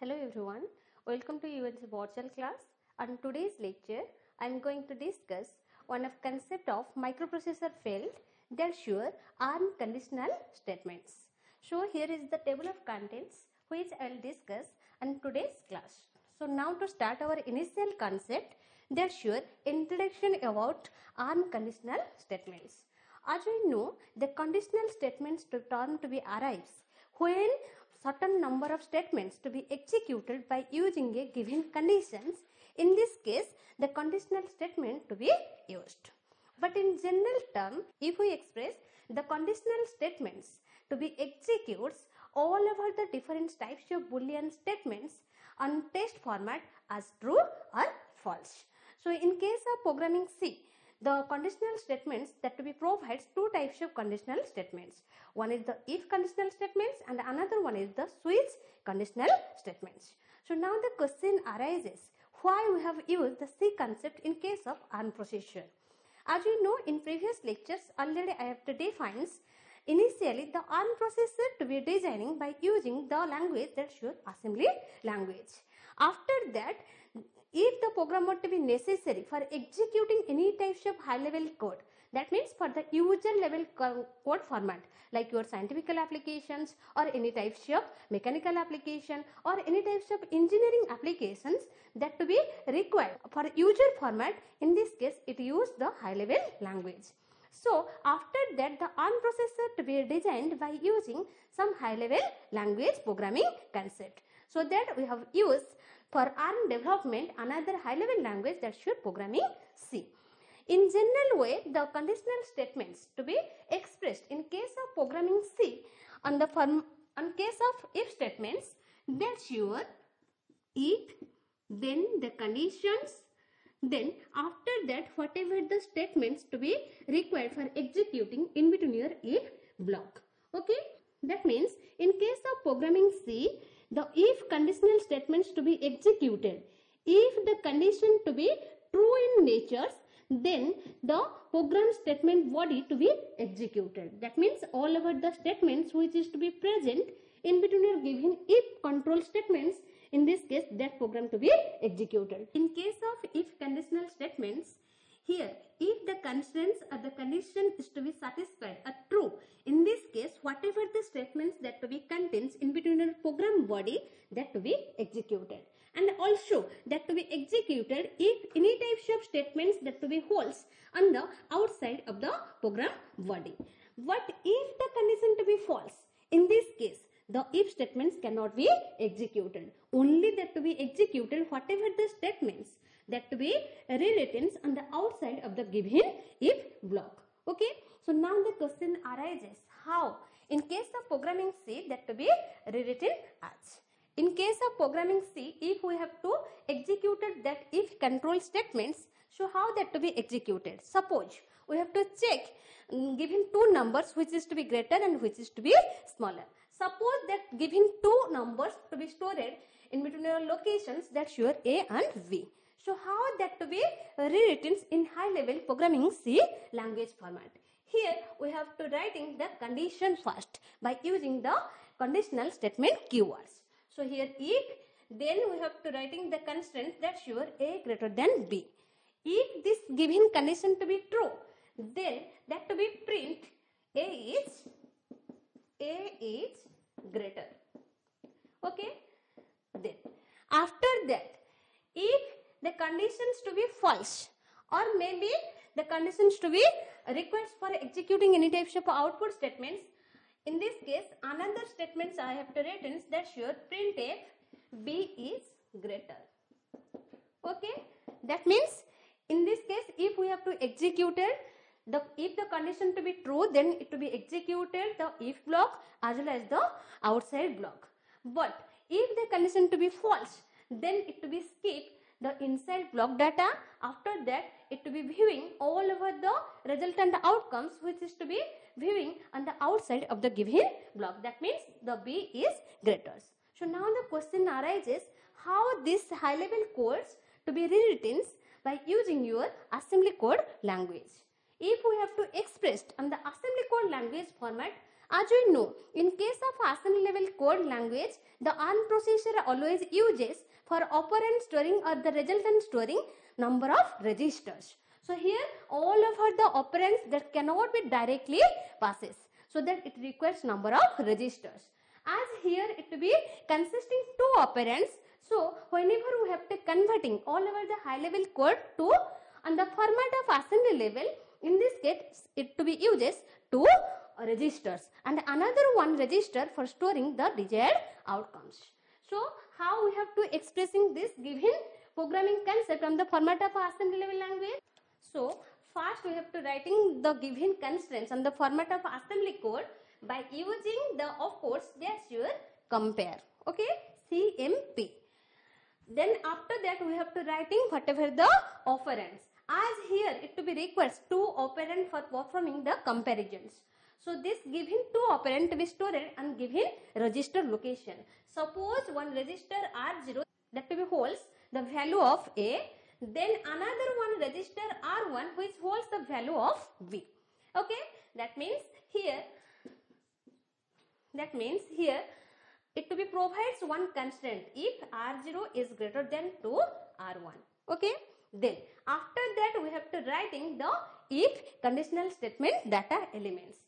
Hello everyone, welcome to UNC virtual class. On today's lecture, I am going to discuss one of concept of microprocessor field that sure unconditional statements. So here is the table of contents which I will discuss on today's class. So now to start our initial concept that sure introduction about unconditional statements. As we know, the conditional statements term to be arrives when certain number of statements to be executed by using a given conditions. In this case, the conditional statement to be used. But in general term, if we express the conditional statements to be executes all over the different types of Boolean statements on text format as true or false. So in case of programming C, the conditional statements that to be provides two types of conditional statements. One is the if conditional statements and another one is the switch conditional statements. So now the question arises, why we have used the C concept in case of unprocessor? As we know in previous lectures already I have to define initially the unprocessor to be designing by using the language that shows assembly language. After that, if the program were to be necessary for executing any types of high level code, that means for the user level code format like your scientific applications or any types of mechanical application or any types of engineering applications that to be required for user format, in this case it used the high level language. So after that the unprocessor to be designed by using some high level language programming concept. So that we have used for ARM development another high level language that should programming C. In general way, the conditional statements to be expressed in case of programming C on the case of if statements that sure if then the conditions, then after that whatever the statements to be required for executing in between your if block. Okay, that means in case of programming C, the if conditional statements to be executed, if the condition to be true in nature, then the program statement body to be executed. That means all over the statements which is to be present in between your given if control statements, in this case that program to be executed. In case of if conditional statements, here if the constraints or the condition is to be satisfied are true, in this case whatever the statements that to be contains in between your program body that to be executed, and also that to be executed if any types of statements that to be false on the outside of the program body. But if the condition to be false, in this case the if statements cannot be executed, only that to be executed whatever the statements that to be rewritten on the outside of the given if block. Okay, so now the question arises, how in case of programming C that to be rewritten as. In case of programming C, if we have to execute that if control statements, so how that to be executed? Suppose we have to check given two numbers which is to be greater and which is to be smaller. Suppose that given two numbers to be stored in between your locations that sure A and B. So how that to be rewritten in high level programming C language format? Here we have to writing the condition first by using the conditional statement keywords. So here if, then we have to writing the constraint that sure A greater than B. If this given condition to be true, then that to be print A is greater. Okay. Then after that, if the conditions to be false or maybe the conditions to be requires for executing any types of output statements, in this case another statements I have to written that sure printf B is greater. Okay, that means in this case if we have to execute if the condition to be true, then it to be executed the if block as well as the outside block. But if the condition to be false, then it to be skip the inside block data. After that it to be viewing all over the resultant outcomes which is to be viewing on the outside of the given block. That means the B is greater. So now the question arises, how this high level codes to be rewritten by using your assembly code language. If we have to express on the assembly code language format As we know, in case of assembly level code language, the ARM processor always uses for operand storing or the resultant storing number of registers. So here all of the operands that cannot be directly passes, so that it requires number of registers. As here it will be consisting two operands, so whenever we have to converting all over the high level code to on the format of assembly level, in this case it to be uses two registers and another one register for storing the desired outcomes. So how we have to expressing this given programming concept on the format of assembly level language? So first we have to writing the given constraints on the format of assembly code by using the, of course, that's your compare, okay, CMP. Then after that we have to writing whatever the operands. As here it to be requires two operand for performing the comparisons. So this given two operand to be stored and given register location. Suppose one register R0 that to be holds the value of A, then another one register R1 which holds the value of B. Okay, that means here it to be provides one constraint if R0 is greater than to R1. Okay, then after that we have to writing the if conditional statement data elements.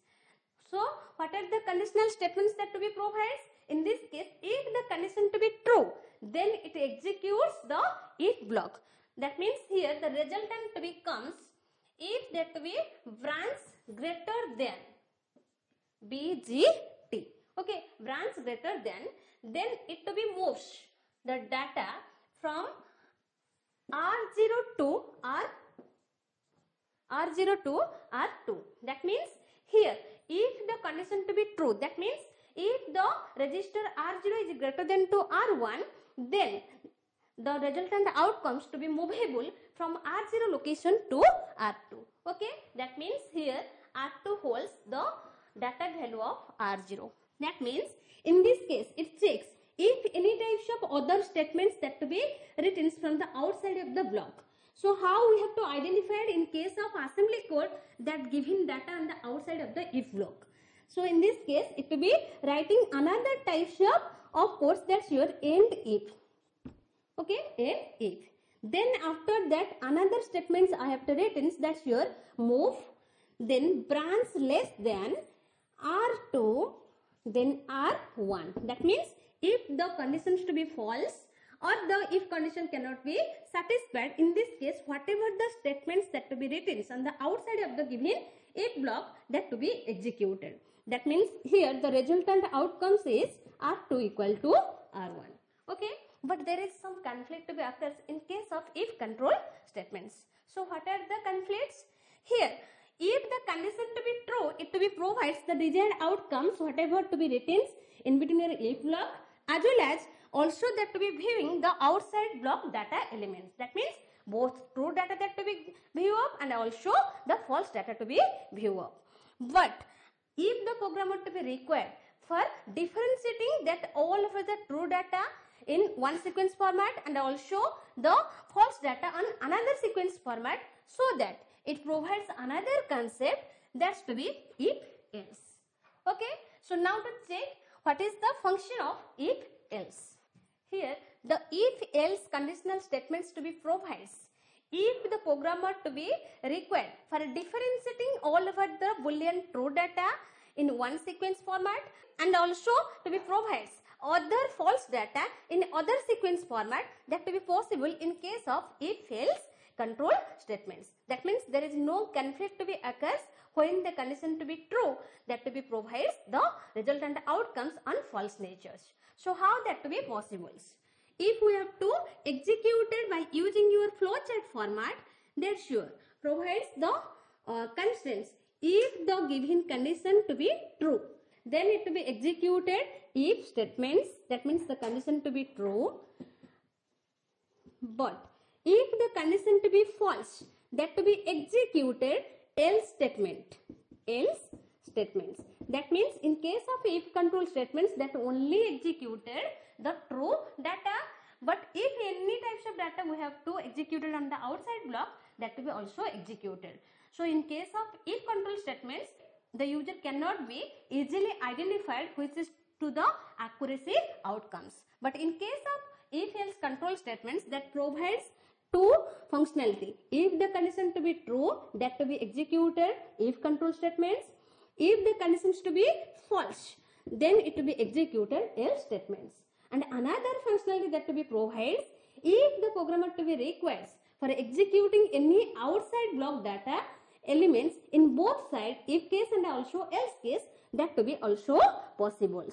So what are the conditional statements that to be provides? In this case, if the condition to be true, then it executes the if block. That means here the resultant to be comes if that to be branch greater than BGT. Okay, branch greater than, then it to be moves the data from R0 to R2. That means here if the condition to be true, that means if the register R0 is greater than to R1, then the resultant outcomes to be movable from R0 location to R2. Okay, that means here R2 holds the data value of R0. That means in this case it checks if any types of other statements that to be written from the outside of the block. So how we have to identify it in case of assembly code that given data on the outside of the if block. So in this case it will be writing another types of course that's your end if. Okay, end if. Then after that another statements I have to written, that's your move, then branch less than R2, then R1. That means if the conditions to be false or the if condition cannot be satisfied, in this case whatever the statements that to be written on the outside of the given if block that to be executed. That means here the resultant outcomes is R2 equal to R1. Okay, but there is some conflict to be occurs in case of if control statements. So what are the conflicts? Here if the condition to be true, it to be provides the desired outcomes whatever to be written in between your if block, as well as also that to be viewing the outside block data elements. That means both true data that to be view up and also the false data to be view up. But if the programmer to be required for differentiating that all of the true data in one sequence format and also the false data on another sequence format, so that it provides another concept that's to be if else. Okay, so now to check what is the function of if else. Here the if else conditional statements to be provides if the programmer to be required for differentiating all over the boolean true data in one sequence format and also to be provides other false data in other sequence format that to be possible in case of if else control statements. That means there is no conflict to be occurs when the condition to be true that to be provides the resultant outcomes on false natures. So how that to be possible? If we have to execute it by using your flowchart format, that sure provides the constraints if the given condition to be true, then it to be executed if statements, that means the condition to be true, but if the condition to be false, that to be executed else statement, else statements. That means in case of if control statements that only executed the true data, but if any types of data we have to execute it on the outside block, that to be also executed. So in case of if control statements, the user cannot be easily identified which is to the accuracy outcomes. But in case of if-else control statements, that provides two functionality. If the condition to be true, that to be executed if control statements. If the conditions to be false, then it to be executed else statements. And another functionality that to be provides, if the programmer to be requires for executing any outside block data elements in both side, if case and also else case, that to be also possible.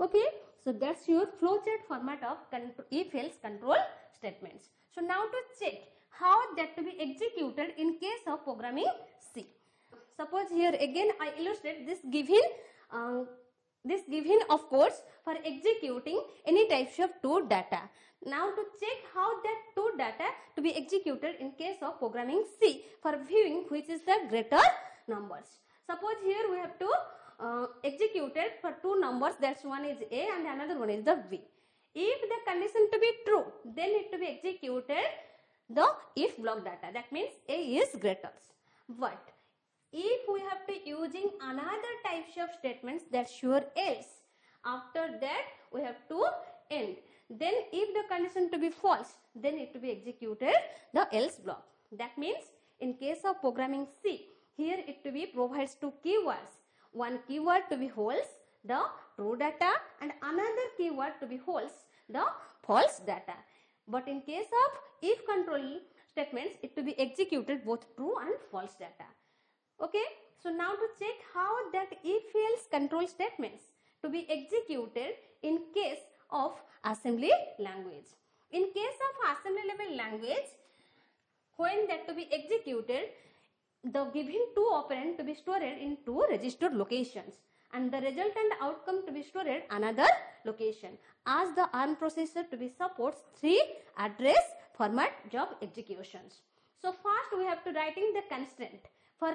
Okay, so that's your flowchart format of if-else control statements. So now to check how that to be executed in case of programming C. Suppose here again I illustrate this given of course for executing any types of two data. Now to check how that two data to be executed in case of programming C for viewing which is the greater numbers. Suppose here we have to execute it for two numbers, that's one is A and another one is the B. If the condition to be true, then it to be executed the if block data, that means A is greater. But if we have to using another types of statements, that sure else, after that we have to end. Then if the condition to be false, then it to be executed the else block. That means in case of programming C, here it to be provides two keywords. One keyword to be holds the true data and another keyword to be holds the false data. But in case of if control statements, it to be executed both true and false data. Okay, so now to check how that if-else control statements to be executed in case of assembly language. In case of assembly level language, when that to be executed, the given two operand to be stored in two registered locations and the resultant outcome to be stored another location, as the ARM processor to be supports three address format job executions. So first we have to writing the constraint. For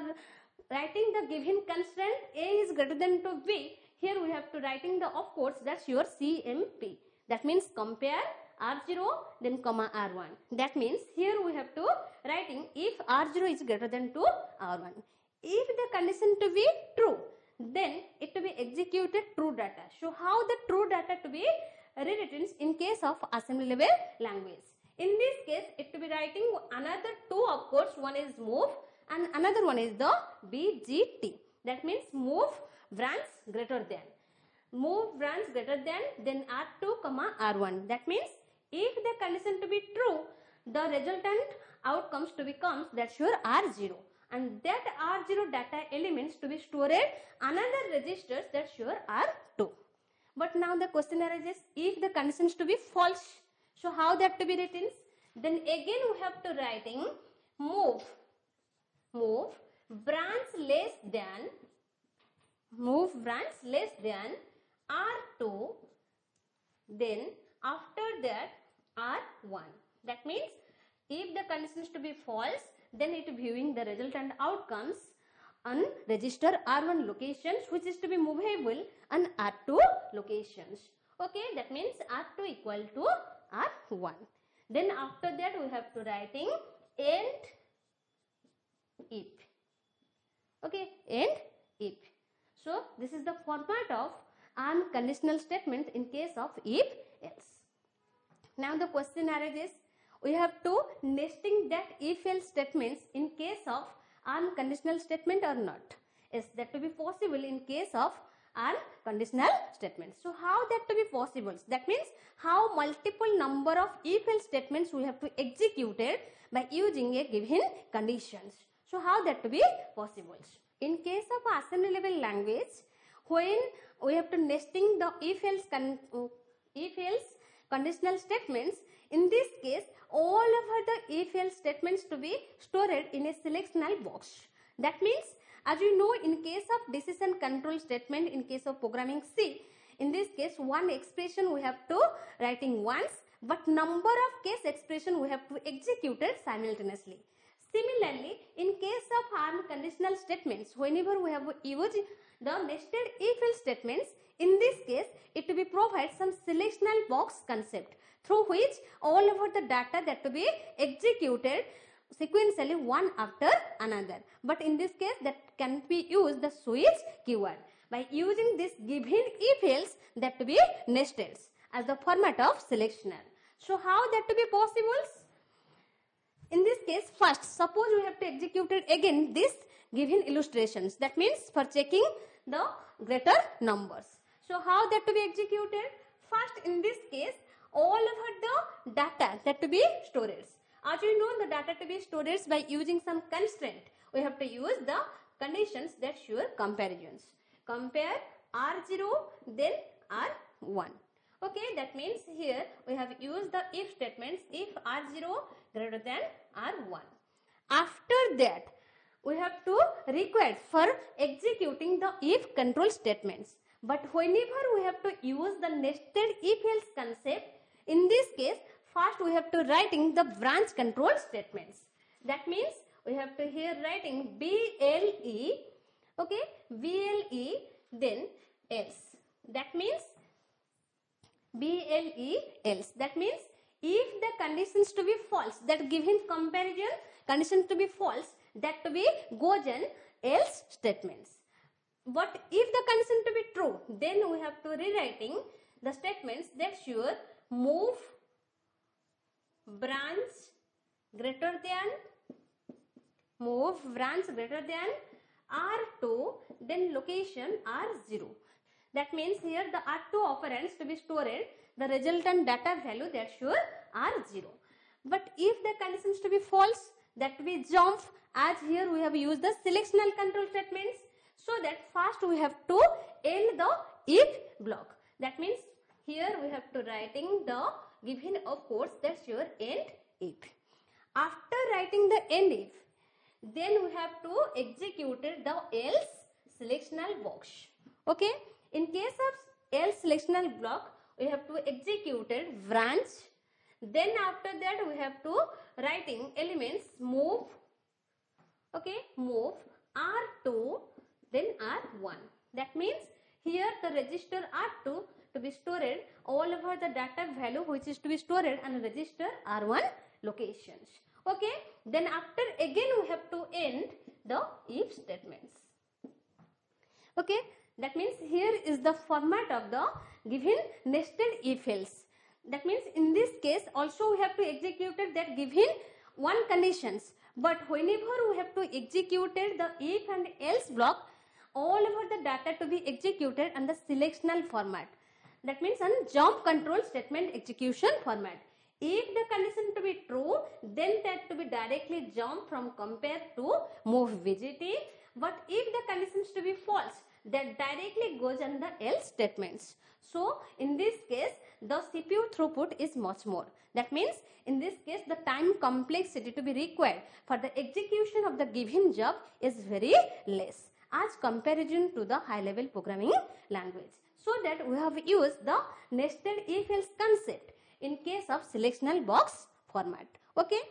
writing the given constraint A is greater than to B, here we have to writing the of course that's your CMP. That means compare R0 then comma R1. That means here we have to writing if R0 is greater than to R1. If the condition to be true, then it to be executed true data. So how the true data to be rewritten in case of assembly level language. In this case, it to be writing another two of course, one is move and another one is the BGT. That means move branch greater than. Move branch greater than then R2 comma R1. That means if the condition to be true, the resultant outcomes to becomes that's your R0 and that R0 data elements to be stored another registers that's your R2. But now the question arises, if the conditions to be false, so how that to be written? Then again we have to writing move branch less than R2, then after that R1. That means if the conditions to be false, then it viewing the resultant outcomes on register R1 locations which is to be movable on R2 locations. Okay, that means R2 equal to R1. Then after that we have to writing end if. Okay, end if. So this is the format of unconditional statement in case of if else. Now the question arises, we have to nesting that if else statements in case of unconditional statement or not. Is that to be possible in case of unconditional statements. So how that to be possible? That means how multiple number of if else statements we have to execute it by using a given conditions. So how that to be possible? In case of assembly level language, when we have to nesting the if else conditional statements, in this case all of the if else statements to be stored in a selectional box. That means as you know, in case of decision control statement in case of programming C, in this case one expression we have to writing once, but number of case expression we have to execute it simultaneously. Similarly, in case of unconditional statements, whenever we have used the nested if else statements, in this case it to be provide some selectional box concept through which all over the data that to be executed sequentially one after another. But in this case, that can be used the switch keyword. By using this given if else, that to be nested as the format of selectional. So how that to be possible? In this case, first suppose we have to execute it again this given illustrations. That means for checking the greater numbers. So how that to be executed? First, in this case, all over the data that to be stored. As you know, the data to be stored by using some constraint. We have to use the conditions that show comparisons. Compare R0 then R1. Okay, that means here we have used the if statements if R0 greater than R1. After that, we have to require for executing the if control statements. But whenever we have to use the nested if else concept, in this case, first we have to writing the branch control statements. That means we have to here writing BLE, okay, BLE then else. That means BLE else. That means if the conditions to be false, that given comparison conditions to be false, that to be goes in else statements. But if the condition to be true, then we have to rewriting the statements that sure move branch greater than R2 then location R0. That means here the R2 operands to be stored, the resultant data value that sure R0. But if the conditions to be false, that we jump, as here we have used the selectional control statements. So that first we have to end the if block. That means here we have to writing the given of course that's your end if. After writing the end if, then we have to execute the else selectional box. Okay. In case of else selectional block, we have to execute branch. Then after that we have to writing elements move. Okay, move R2 then R1. That means here the register R2 to be stored all over the data value which is to be stored and register R1 locations. Okay, then after again we have to end the if statements. Okay, that means here is the format of the given nested if else. That means in this case also we have to execute that given one conditions. But whenever we have to execute the if and else block, all over the data to be executed and the selectional format. That means on jump control statement execution format. If the condition to be true, then that to be directly jump from compare to move VGT. But if the conditions to be false, that directly goes on the else statements. So in this case, the CPU throughput is much more. That means in this case, the time complexity to be required for the execution of the given job is very less as comparison to the high level programming language. So that we have used the nested if else concept in case of selectional box format. Okay,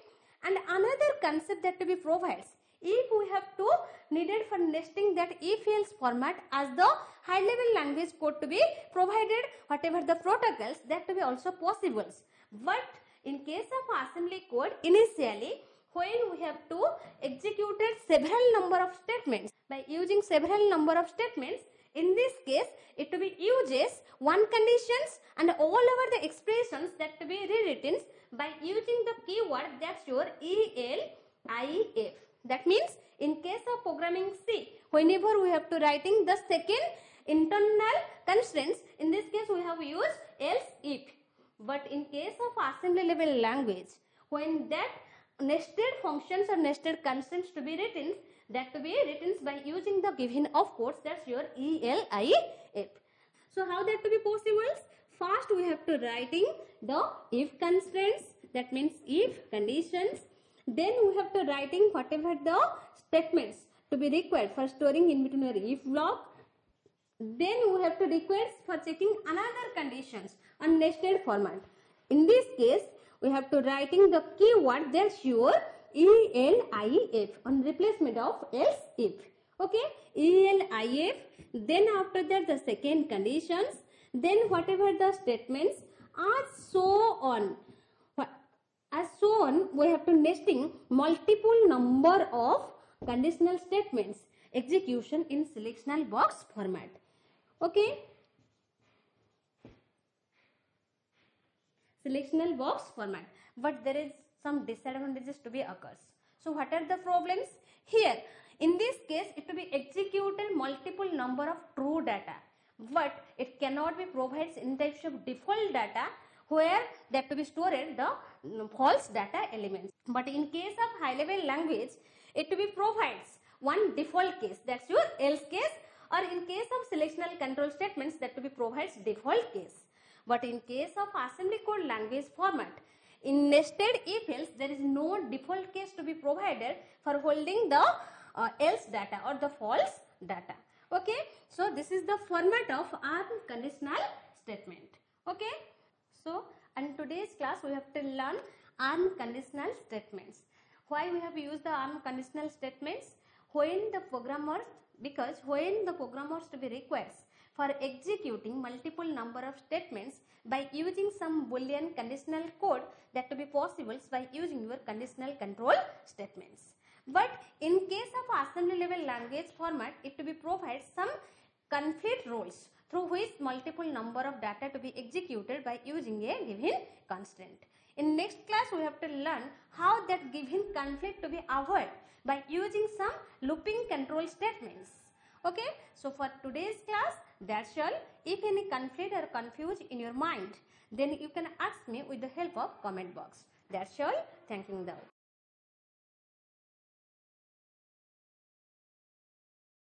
and another concept that to be provides, if we have to needed for nesting that if else format as the high level language code to be provided whatever the protocols, that to be also possible. But in case of assembly code, initially when we have to execute several number of statements, by using several number of statements, in this case it to be uses one conditions and all over the expressions that to be rewritten by using the keyword that's your ELIF. That means in case of programming C, whenever we have to writing the second internal constraints, in this case we have used else if. But in case of assembly level language, when that nested functions or nested constraints to be written, that to be written by using the given of course that's your ELIF. So how that to be possible? First we have to writing the if constraints, that means if conditions. Then we have to writing whatever the statements to be required for storing in between a if block. Then we have to request for checking another conditions on nested format. In this case, we have to writing the keyword that's your ELIF on replacement of else if. Okay, ELIF. Then after that the second conditions. Then whatever the statements are so on. As shown, we have to nesting multiple number of conditional statements execution in selectional box format. Okay. Selectional box format, but there is some disadvantages to be occurs. So what are the problems? Here in this case it will be executed multiple number of true data, but it cannot be provides in types of default data where they have to be stored the false data elements. But in case of high level language it will be provides one default case, that's your else case, or in case of selectional control statements that will be provides default case. But in case of assembly code language format, in nested if else there is no default case to be provided for holding the else data or the false data. Okay, so this is the format of unconditional statement. Okay, so in today's class we have to learn unconditional statements. Why we have used the unconditional statements? When the programmers, because when the programmers to be requires for executing multiple number of statements by using some Boolean conditional code that to be possible by using your conditional control statements. But in case of assembly level language format, it to be provide some conflict rules through which multiple number of data to be executed by using a given constraint. In next class we have to learn how that given conflict to be avoided by using some looping control statements. Okay, so for today's class that's all. If any conflict or confuse in your mind, then you can ask me with the help of comment box. That's all. Thank you.